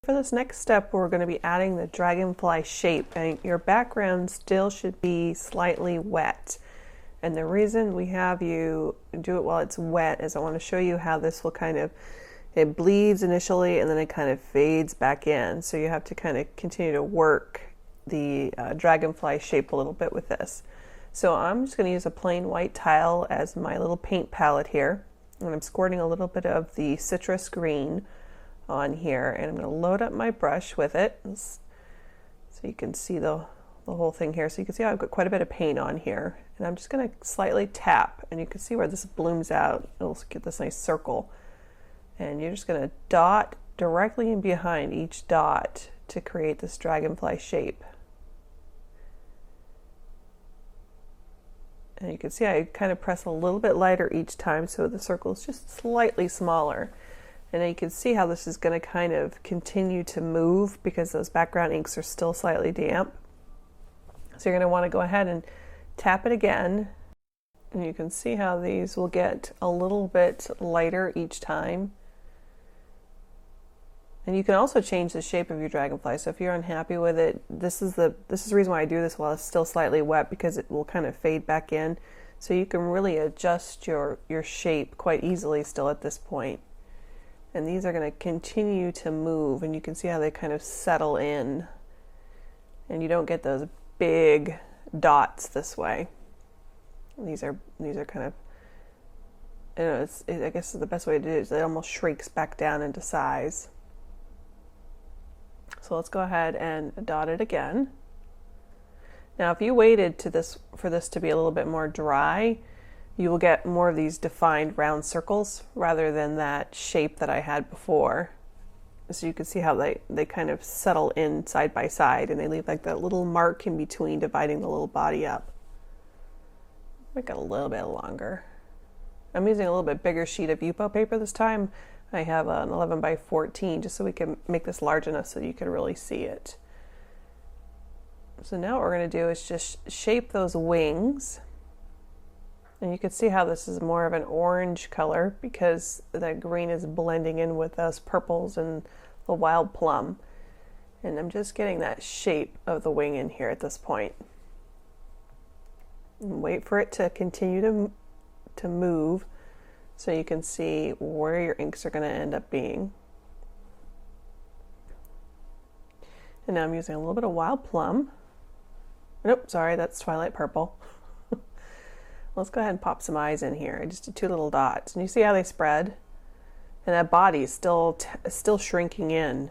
For this next step, we're going to be adding the dragonfly shape, and your background still should be slightly wet. And the reason we have you do it while it's wet is I want to show you how this will it bleeds initially and then it kind of fades back in. So you have to kind of continue to work the dragonfly shape a little bit with this. So I'm just going to use a plain white tile as my little paint palette here. And I'm squirting a little bit of the citrus green on here, and I'm going to load up my brush with it so you can see the whole thing here. So you can see I've got quite a bit of paint on here, and I'm just going to slightly tap, and you can see where this blooms out. It'll get this nice circle, and you're just going to dot directly in behind each dot to create this dragonfly shape. And you can see I kind of press a little bit lighter each time so the circle is just slightly smaller. And then you can see how this is going to kind of continue to move because those background inks are still slightly damp. So you're going to want to go ahead and tap it again. And you can see how these will get a little bit lighter each time. And you can also change the shape of your dragonfly. So if you're unhappy with it, this is the reason why I do this while it's still slightly wet, because it will kind of fade back in. So you can really adjust your shape quite easily still at this point. And these are going to continue to move, and you can see how they kind of settle in. And you don't get those big dots this way. These are kind of, I guess the best way to do it is it almost shrinks back down into size. So let's go ahead and dot it again. Now if you waited for this to be a little bit more dry, you will get more of these defined round circles rather than that shape that I had before. So you can see how they kind of settle in side by side, and they leave like that little mark in between dividing the little body up. Make it a little bit longer. I'm using a little bit bigger sheet of Yupo paper this time. I have an 11 by 14 just so we can make this large enough so you can really see it. So now what we're going to do is just shape those wings. And you can see how this is more of an orange color because the green is blending in with those purples and the wild plum. And I'm just getting that shape of the wing in here at this point. And wait for it to continue to move so you can see where your inks are going to end up being. And now I'm using a little bit of wild plum. Nope, sorry, that's twilight purple. Let's go ahead and pop some eyes in here. I just did 2 little dots, and you see how they spread? And that body is still shrinking in,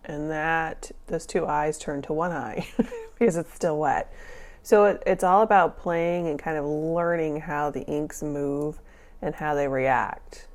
and those 2 eyes turn to 1 eye because it's still wet. So it's all about playing and kind of learning how the inks move and how they react.